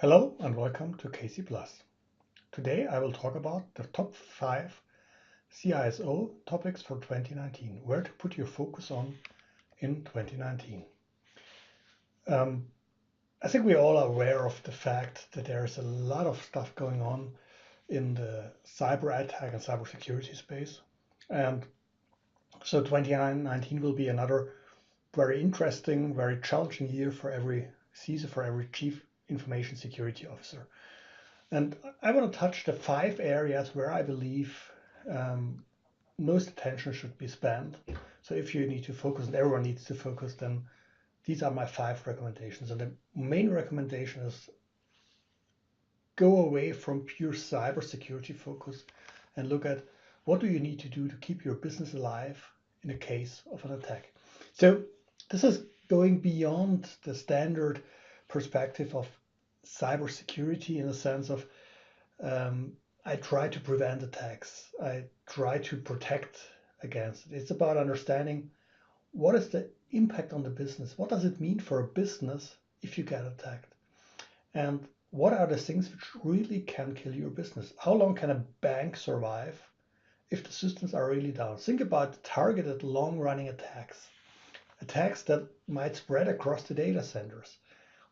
Hello and welcome to KC Plus. Today I will talk about the top 5 CISO topics for 2019, where to put your focus on in 2019. I think we all are aware of the fact that there's a lot of stuff going on in the cyber attack and cybersecurity space. And so 2019 will be another very interesting, very challenging year for every CISO, for every Chief Information Security Officer. And I want to touch the 5 areas where I believe most attention should be spent. So if you need to focus and everyone needs to focus, then these are my 5 recommendations. And the main recommendation is go away from pure cybersecurity focus and look at what do you need to do to keep your business alive in the case of an attack. So this is going beyond the standard perspective of cybersecurity in the sense of I try to prevent attacks. I try to protect against it. It's about understanding what is the impact on the business. What does it mean for a business if you get attacked? And what are the things which really can kill your business? How long can a bank survive if the systems are really down? Think about targeted long-running attacks that might spread across the data centers,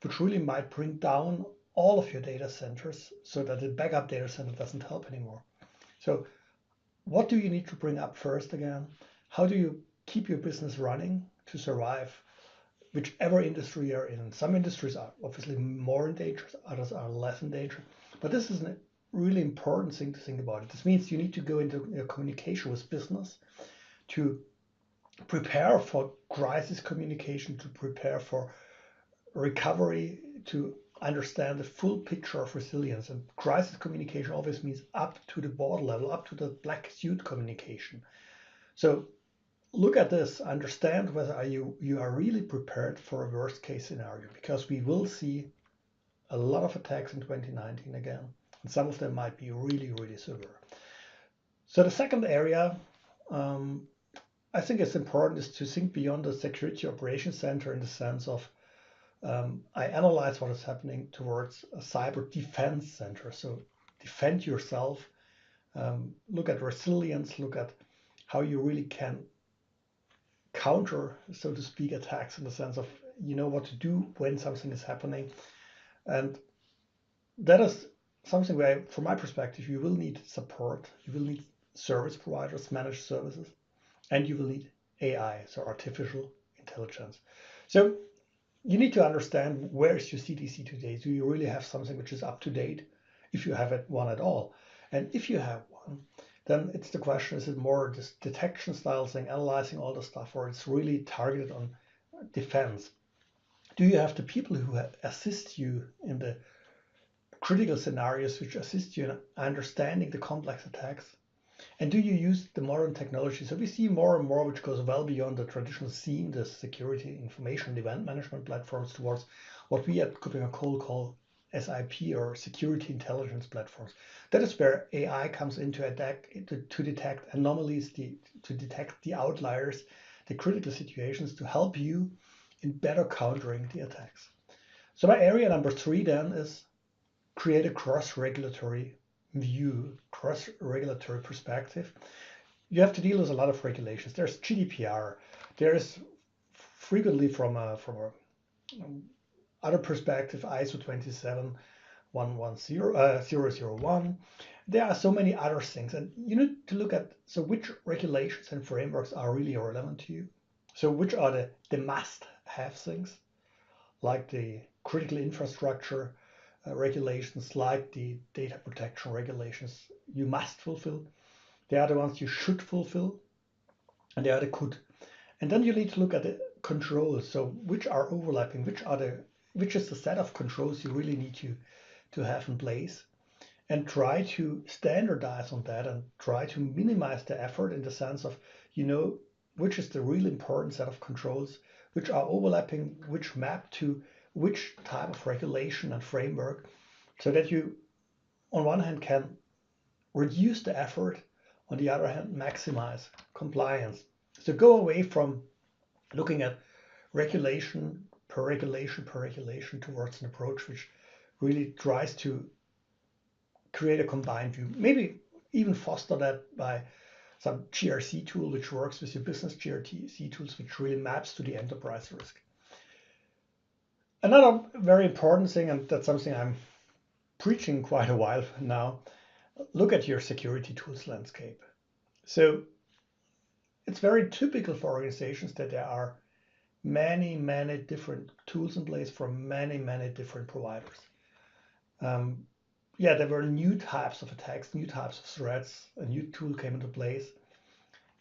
which really might bring down all of your data centers so that the backup data center doesn't help anymore. So what do you need to bring up first again? How do you keep your business running to survive whichever industry you're in? Some industries are obviously more in danger, others are less in danger. But this is a really important thing to think about. This means you need to go into a communication with business to prepare for crisis communication, to prepare for recovery, to understand the full picture of resilience. And crisis communication always means up to the board level, up to the black suit communication. So look at this, understand whether you are really prepared for a worst case scenario, because we will see a lot of attacks in 2019 again, and some of them might be really, really severe. So the second area I think it's important is to think beyond the security operations center in the sense of I analyze what is happening towards a cyber defense center. So defend yourself, look at resilience, look at how you really can counter, so to speak, attacks in the sense of you know what to do when something is happening. And that is something where, from my perspective, you will need support, you will need service providers, managed services, and you will need AI, so artificial intelligence. So you need to understand where is your CDC today. Do you really have something which is up to date, if you have one at all? And if you have one, then it's the question, is it more this detection style thing, analyzing all the stuff, or it's really targeted on defense? Do you have the people who assist you in the critical scenarios, which assist you in understanding the complex attacks? And do you use the modern technology? So we see more and more which goes well beyond the traditional SIEM, the security information and event management platforms, towards what we at KuppingerCole call SIP, or security intelligence platforms. That is where AI comes into attack to detect anomalies, to detect the outliers, the critical situations, to help you in better countering the attacks. So my area number 3 then is create a cross-regulatory view, cross-regulatory perspective. You have to deal with a lot of regulations. There's GDPR. There's frequently from a other perspective, ISO 27001. There are so many other things, and you need to look at which regulations and frameworks are really relevant to you. So which are the must-have things, like the critical infrastructure regulations, like the data protection regulations you must fulfill. They are the ones you should fulfill, and they are the could. And then you need to look at the controls. So which are overlapping, which is the set of controls you really need to have in place, and try to standardize on that and try to minimize the effort in the sense of, which is the really important set of controls, which are overlapping, which map to which type of regulation and framework, so that you, on one hand, can reduce the effort, on the other hand, maximize compliance. So go away from looking at regulation per regulation towards an approach which really tries to create a combined view. Maybe even foster that by some GRC tool which works with your business GRC tools, which really maps to the enterprise risk. Another very important thing, and that's something I'm preaching quite a while now, look at your security tools landscape. So it's very typical for organizations that there are many, many different tools in place from many, many different providers. Yeah, there were new types of attacks, new types of threats, a new tool came into place.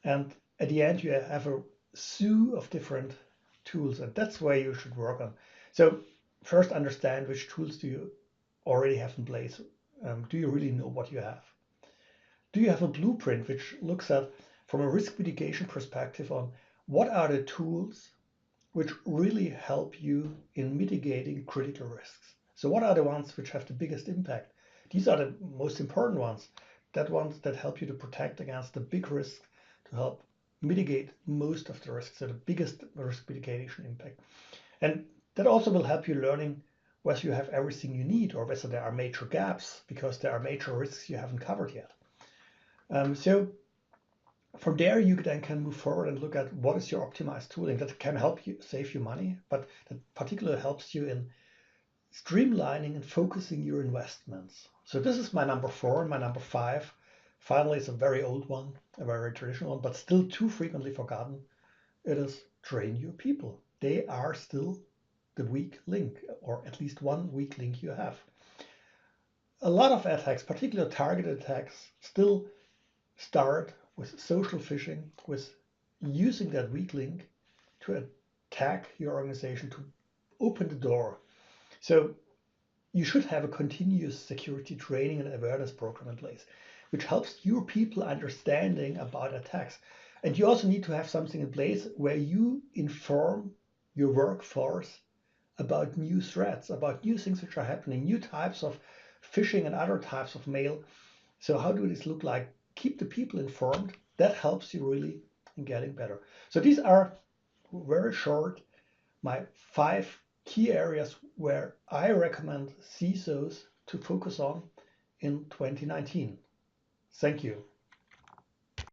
And at the end, you have a zoo of different tools, and that's where you should work on. So first, understand which tools do you already have in place. Do you really know what you have? Do you have a blueprint which looks at, from a risk mitigation perspective, on what are the tools which really help you in mitigating critical risks? So what are the ones which have the biggest impact? These are the most important ones, that ones that help you to protect against the big risks, to help mitigate most of the risks, so the biggest risk mitigation impact. And that also will help you learning whether you have everything you need or whether there are major gaps because there are major risks you haven't covered yet. So from there, you then can move forward and look at what is your optimized tooling that can help you save you money, but that particularly helps you in streamlining and focusing your investments. So this is my number 4, and my number 5. Finally, it's a very old one, a very traditional one, but still too frequently forgotten. It is train your people. They are still the weak link, or at least one weak link you have. A lot of attacks, particularly targeted attacks, still start with social phishing, with using that weak link to attack your organization, to open the door. So you should have a continuous security training and awareness program in place, which helps your people understanding about attacks. And you also need to have something in place where you inform your workforce about new threats, about new things which are happening, new types of phishing and other types of mail. So how do this look like? Keep the people informed. That helps you really in getting better. So these are very short, my 5 key areas where I recommend CISOs to focus on in 2019. Thank you.